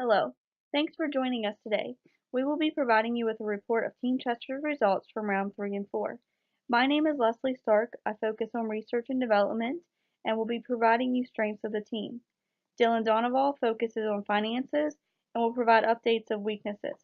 Hello. Thanks for joining us today. We will be providing you with a report of Team Chester's results from round 3 and 4. My name is Leslie Stark. I focus on research and development and will be providing you strengths of the team. Dylan Donoval focuses on finances and will provide updates of weaknesses.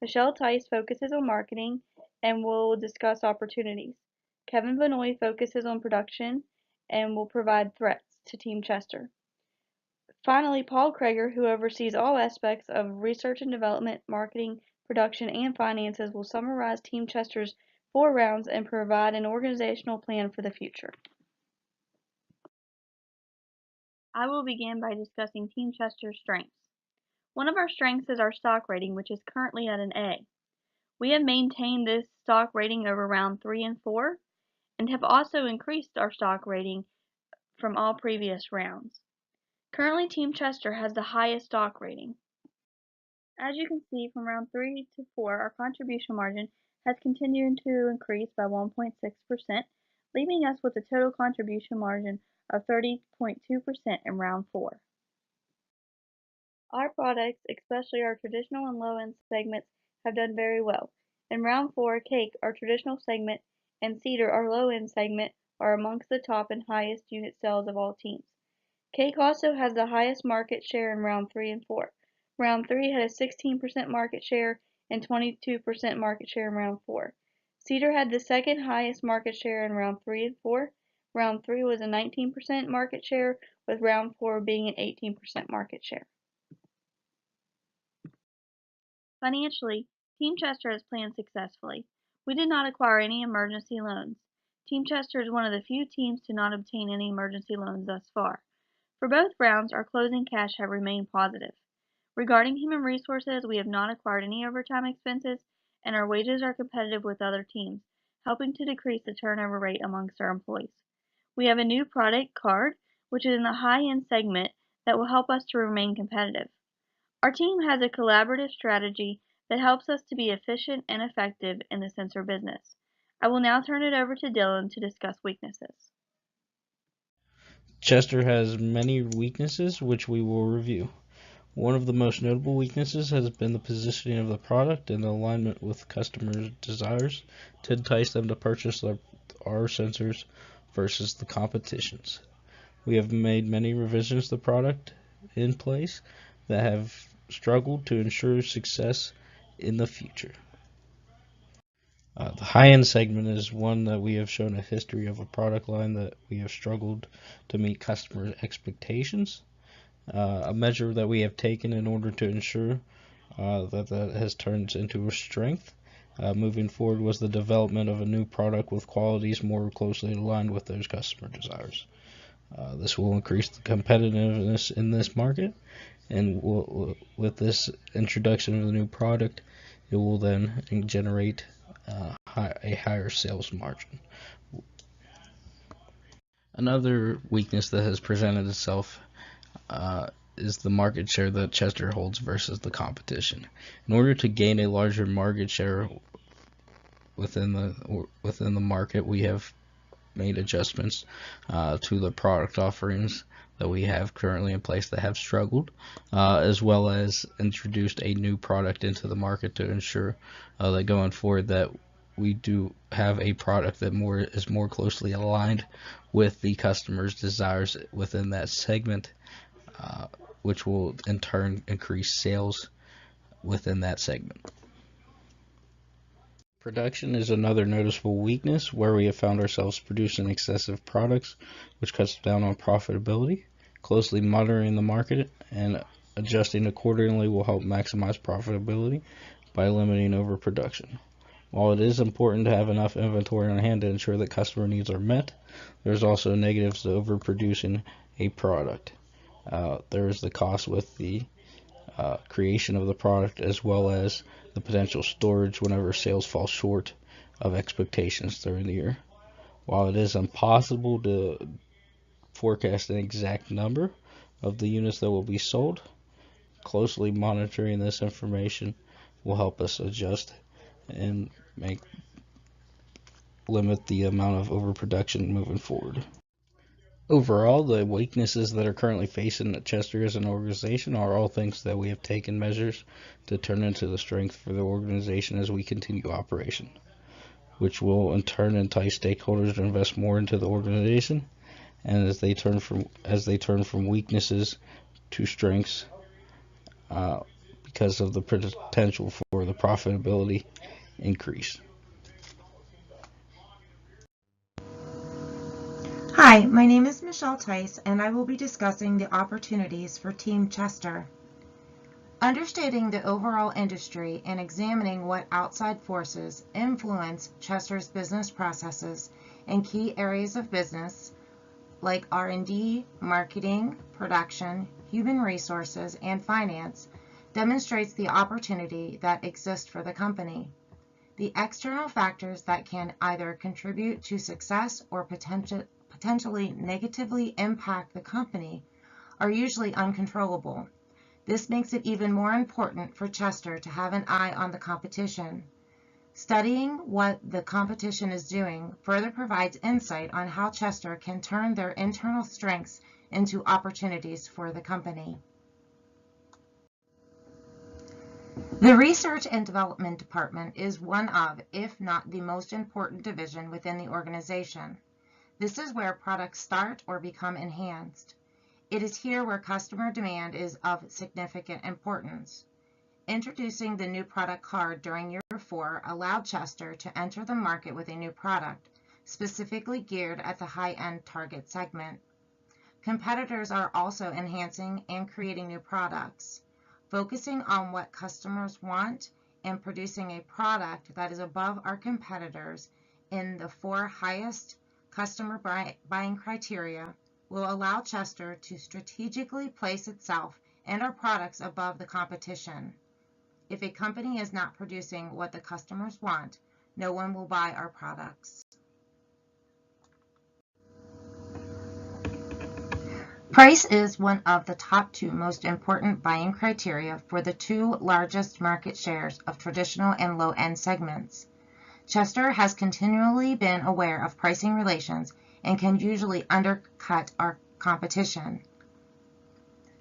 Michelle Tice focuses on marketing and will discuss opportunities. Kevin Benoit focuses on production and will provide threats to Team Chester. Finally, Paul Krager, who oversees all aspects of research and development, marketing, production, and finances, will summarize Team Chester's 4 rounds and provide an organizational plan for the future. I will begin by discussing Team Chester's strengths. One of our strengths is our stock rating, which is currently at an A. We have maintained this stock rating over round 3 and 4 and have also increased our stock rating from all previous rounds. Currently, Team Chester has the highest stock rating. As you can see, from round 3 to 4, our contribution margin has continued to increase by 1.6%, leaving us with a total contribution margin of 30.2% in round 4. Our products, especially our traditional and low-end segments, have done very well. In round 4, Cake, our traditional segment, and Cedar, our low-end segment, are amongst the top and highest unit sales of all teams. Cake also has the highest market share in round 3 and 4. Round 3 had a 16% market share and 22% market share in round 4. Cedar had the second highest market share in round 3 and 4. Round 3 was a 19% market share, with round 4 being an 18% market share. Financially, Team Chester has planned successfully. We did not acquire any emergency loans. Team Chester is one of the few teams to not obtain any emergency loans thus far. For both rounds, our closing cash have remained positive. Regarding human resources, we have not acquired any overtime expenses, and our wages are competitive with other teams, helping to decrease the turnover rate amongst our employees. We have a new product card, which is in the high-end segment, that will help us to remain competitive. Our team has a collaborative strategy that helps us to be efficient and effective in the sensor business. I will now turn it over to Dylan to discuss weaknesses. Chester has many weaknesses, which we will review. One of the most notable weaknesses has been the positioning of the product and the alignment with customers' desires to entice them to purchase our sensors versus the competition's. We have made many revisions to the product in place that have struggled to ensure success in the future. The high-end segment is one that we have shown a history of a product line that we have struggled to meet customer expectations. A measure that we have taken in order to ensure that has turned into a strength moving forward was the development of a new product with qualities more closely aligned with those customer desires. This will increase the competitiveness in this market, and with this introduction of the new product, it will then generate a higher sales margin. Another weakness that has presented itself is the market share that Chester holds versus the competition. In order to gain a larger market share within the market, we have made adjustments to the product offerings that we have currently in place that have struggled, as well as introduced a new product into the market to ensure that going forward that we do have a product that is more closely aligned with the customer's desires within that segment, which will in turn increase sales within that segment. Production is another noticeable weakness where we have found ourselves producing excessive products, which cuts down on profitability. Closely monitoring the market and adjusting accordingly will help maximize profitability by limiting overproduction. While it is important to have enough inventory on hand to ensure that customer needs are met, there's also negatives to overproducing a product. There is the cost with the creation of the product, as well as the potential storage whenever sales fall short of expectations during the year. While it is impossible to forecast an exact number of the units that will be sold, closely monitoring this information will help us adjust and limit the amount of overproduction moving forward. Overall, the weaknesses that are currently facing Chester as an organization are all things that we have taken measures to turn into the strength for the organization as we continue operation, which will in turn entice stakeholders to invest more into the organization, and as they turn from weaknesses to strengths, uh, because of the potential for the profitability increase. Hi, my name is Michelle Tice, and I will be discussing the opportunities for Team Chester. Understanding the overall industry and examining what outside forces influence Chester's business processes in key areas of business like R&D, marketing, production, human resources, and finance demonstrates the opportunity that exists for the company. The external factors that can either contribute to success or potentially negatively impact the company are usually uncontrollable. This makes it even more important for Chester to have an eye on the competition. Studying what the competition is doing further provides insight on how Chester can turn their internal strengths into opportunities for the company. The Research and Development Department is one of, if not the most important division within the organization. This is where products start or become enhanced. It is here where customer demand is of significant importance. Introducing the new product card during year 4 allowed Chester to enter the market with a new product, specifically geared at the high-end target segment. Competitors are also enhancing and creating new products, focusing on what customers want and producing a product that is above our competitors in the 4 highest customer buying criteria will allow Chester to strategically place itself and our products above the competition. If a company is not producing what the customers want, no one will buy our products. Price is one of the top 2 most important buying criteria for the 2 largest market shares of traditional and low-end segments. Chester has continually been aware of pricing relations and can usually undercut our competition.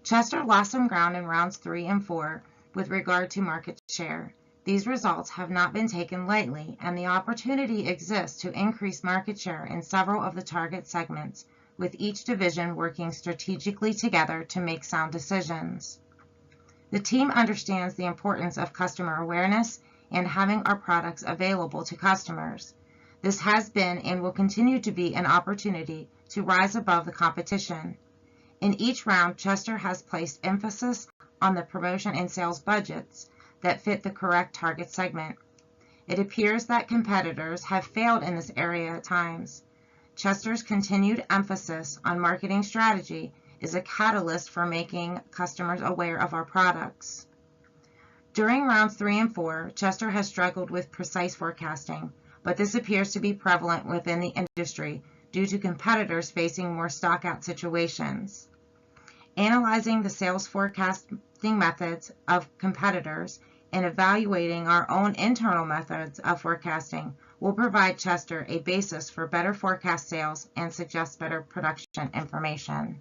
Chester lost some ground in rounds 3 and 4 with regard to market share. These results have not been taken lightly, and the opportunity exists to increase market share in several of the target segments, with each division working strategically together to make sound decisions. The team understands the importance of customer awareness and having our products available to customers. This has been and will continue to be an opportunity to rise above the competition. In each round, Chester has placed emphasis on the promotion and sales budgets that fit the correct target segment. It appears that competitors have failed in this area at times. Chester's continued emphasis on marketing strategy is a catalyst for making customers aware of our products. During rounds 3 and 4, Chester has struggled with precise forecasting, but this appears to be prevalent within the industry due to competitors facing more stockout situations. Analyzing the sales forecasting methods of competitors and evaluating our own internal methods of forecasting will provide Chester a basis for better forecast sales and suggest better production information.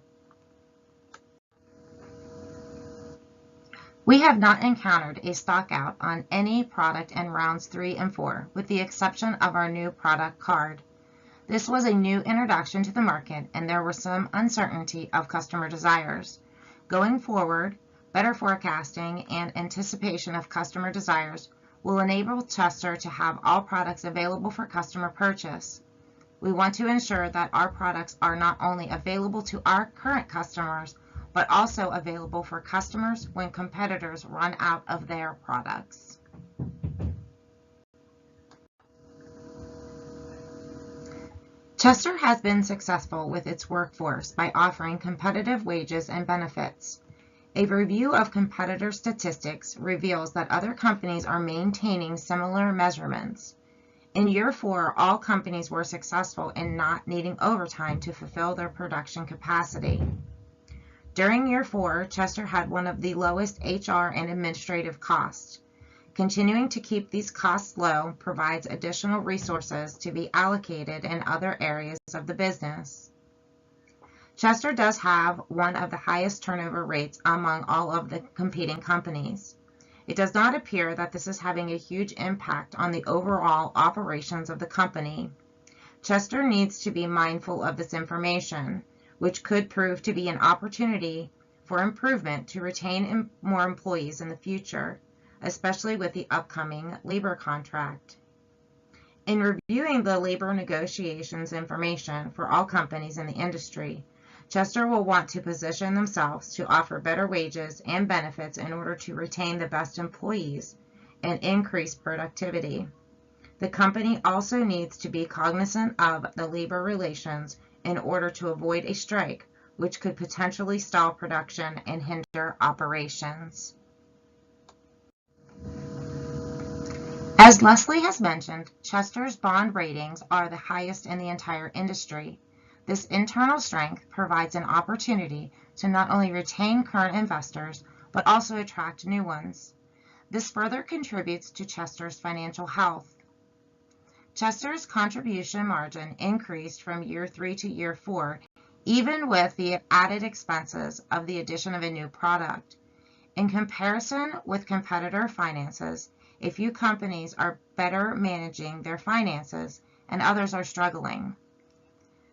We have not encountered a stockout on any product in rounds 3 and 4, with the exception of our new product card. This was a new introduction to the market, and there was some uncertainty of customer desires. Going forward, better forecasting and anticipation of customer desires will enable Chester to have all products available for customer purchase. We want to ensure that our products are not only available to our current customers, but also available for customers when competitors run out of their products. Chester has been successful with its workforce by offering competitive wages and benefits. A review of competitor statistics reveals that other companies are maintaining similar measurements. In year 4, all companies were successful in not needing overtime to fulfill their production capacity. During year 4, Chester had one of the lowest HR and administrative costs. Continuing to keep these costs low provides additional resources to be allocated in other areas of the business. Chester does have one of the highest turnover rates among all of the competing companies. It does not appear that this is having a huge impact on the overall operations of the company. Chester needs to be mindful of this information, which could prove to be an opportunity for improvement to retain more employees in the future, especially with the upcoming labor contract. In reviewing the labor negotiations information for all companies in the industry, Chester will want to position themselves to offer better wages and benefits in order to retain the best employees and increase productivity. The company also needs to be cognizant of the labor relations in order to avoid a strike, which could potentially stall production and hinder operations. As Leslie has mentioned, Chester's bond ratings are the highest in the entire industry. This internal strength provides an opportunity to not only retain current investors, but also attract new ones. This further contributes to Chester's financial health. Chester's contribution margin increased from year 3 to year 4, even with the added expenses of the addition of a new product. In comparison with competitor finances, a few companies are better managing their finances and others are struggling.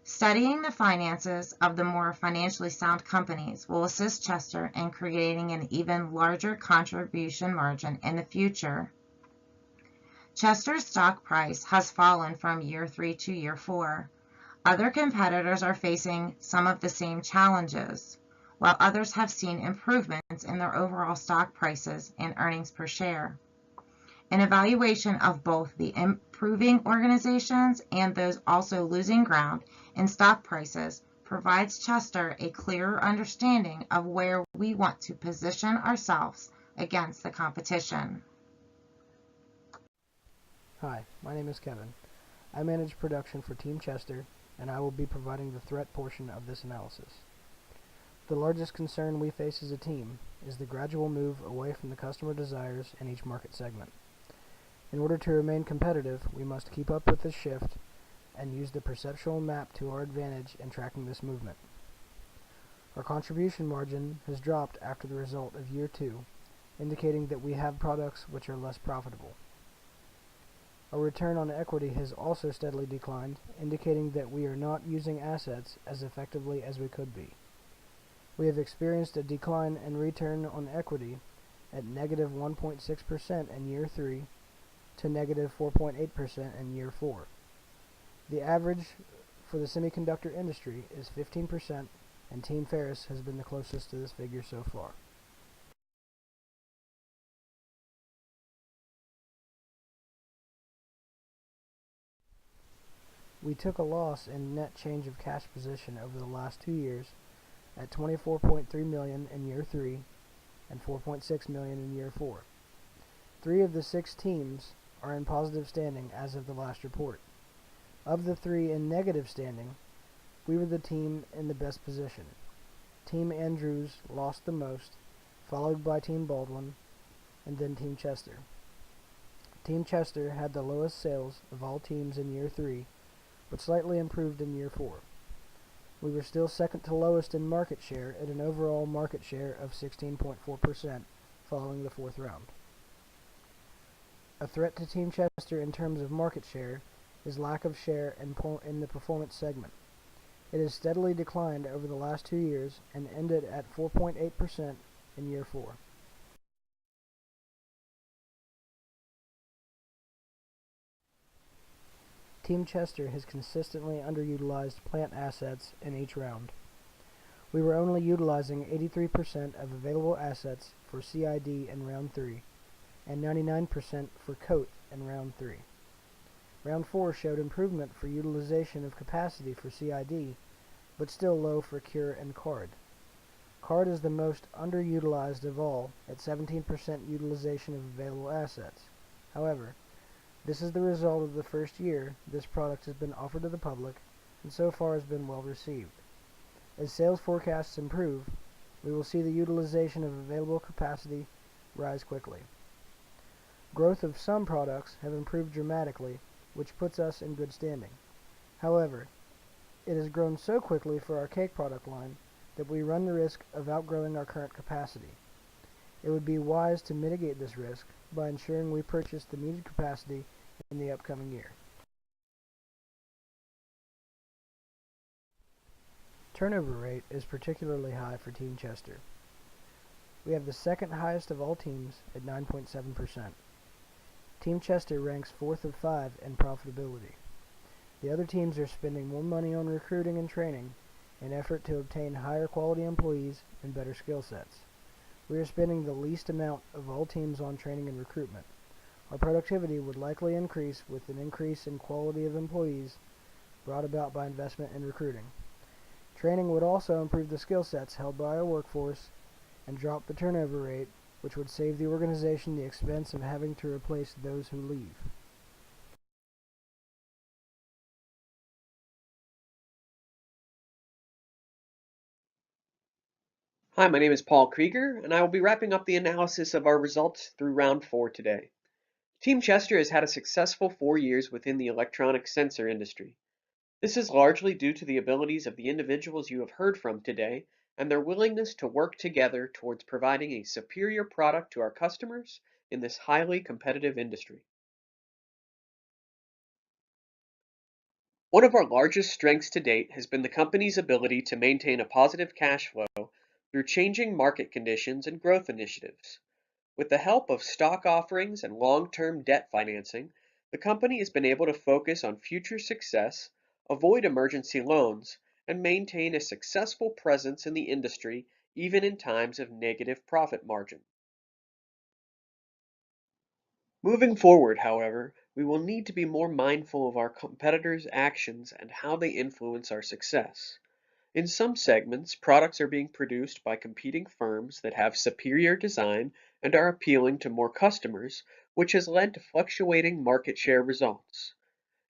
Studying the finances of the more financially sound companies will assist Chester in creating an even larger contribution margin in the future. Chester's stock price has fallen from year 3 to year 4. Other competitors are facing some of the same challenges, while others have seen improvements in their overall stock prices and earnings per share. An evaluation of both the improving organizations and those also losing ground in stock prices provides Chester a clearer understanding of where we want to position ourselves against the competition. Hi, my name is Kevin. I manage production for Team Chester, and I will be providing the threat portion of this analysis. The largest concern we face as a team is the gradual move away from the customer desires in each market segment. In order to remain competitive, we must keep up with this shift and use the perceptual map to our advantage in tracking this movement. Our contribution margin has dropped after the result of year 2, indicating that we have products which are less profitable. Our return on equity has also steadily declined, indicating that we are not using assets as effectively as we could be. We have experienced a decline in return on equity at negative 1.6% in year 3 to negative 4.8% in year 4. The average for the semiconductor industry is 15%, and Team Ferris has been the closest to this figure so far. We took a loss in net change of cash position over the last 2 years at $24.3 million in year 3 and $4.6 million in year 4. 3 of the 6 teams are in positive standing as of the last report. Of the 3 in negative standing, we were the team in the best position. Team Andrews lost the most, followed by Team Baldwin, and then Team Chester. Team Chester had the lowest sales of all teams in year 3, but slightly improved in year 4. We were still second to lowest in market share at an overall market share of 16.4% following the 4th round. A threat to Team Chester in terms of market share is lack of share in the performance segment. It has steadily declined over the last 2 years and ended at 4.8% in year 4. Team Chester has consistently underutilized plant assets in each round. We were only utilizing 83% of available assets for CID in round 3 and 99% for coat in round 3. Round 4 showed improvement for utilization of capacity for CID, but still low for cure and card. Card is the most underutilized of all at 17% utilization of available assets. However, this is the result of the first year this product has been offered to the public and so far has been well received. As sales forecasts improve, we will see the utilization of available capacity rise quickly. Growth of some products have improved dramatically, which puts us in good standing. However, It has grown so quickly for our cake product line that we run the risk of outgrowing our current capacity. It would be wise to mitigate this risk by ensuring we purchase the needed capacity in the upcoming year. Turnover rate is particularly high for Team Chester. We have the second highest of all teams at 9.7%. Team Chester ranks 4th of 5 in profitability. The other teams are spending more money on recruiting and training in effort to obtain higher quality employees and better skill sets. We are spending the least amount of all teams on training and recruitment. Our productivity would likely increase with an increase in quality of employees brought about by investment in recruiting. Training would also improve the skill sets held by our workforce and drop the turnover rate, which would save the organization the expense of having to replace those who leave. Hi, my name is Paul Krieger, and I will be wrapping up the analysis of our results through round 4 today. Team Chester has had a successful 4 years within the electronic sensor industry. This is largely due to the abilities of the individuals you have heard from today and their willingness to work together towards providing a superior product to our customers in this highly competitive industry. One of our largest strengths to date has been the company's ability to maintain a positive cash flow through changing market conditions and growth initiatives. With the help of stock offerings and long-term debt financing, the company has been able to focus on future success, avoid emergency loans, and maintain a successful presence in the industry even in times of negative profit margin. Moving forward, however, we will need to be more mindful of our competitors' actions and how they influence our success. In some segments, products are being produced by competing firms that have superior design and are appealing to more customers, which has led to fluctuating market share results.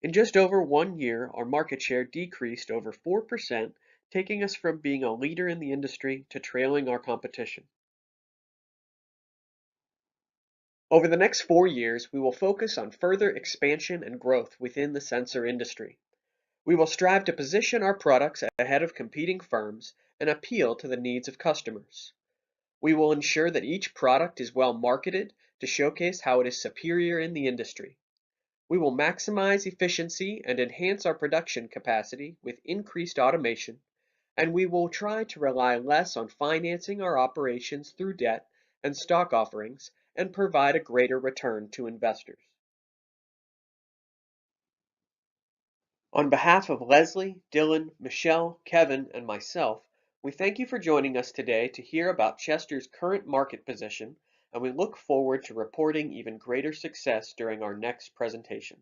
In just over 1 year, our market share decreased over 4%, taking us from being a leader in the industry to trailing our competition. Over the next 4 years, we will focus on further expansion and growth within the sensor industry. We will strive to position our products ahead of competing firms and appeal to the needs of customers. We will ensure that each product is well marketed to showcase how it is superior in the industry. We will maximize efficiency and enhance our production capacity with increased automation, and we will try to rely less on financing our operations through debt and stock offerings and provide a greater return to investors. On behalf of Leslie, Dylan, Michelle, Kevin, and myself, we thank you for joining us today to hear about Chester's current market position, and we look forward to reporting even greater success during our next presentation.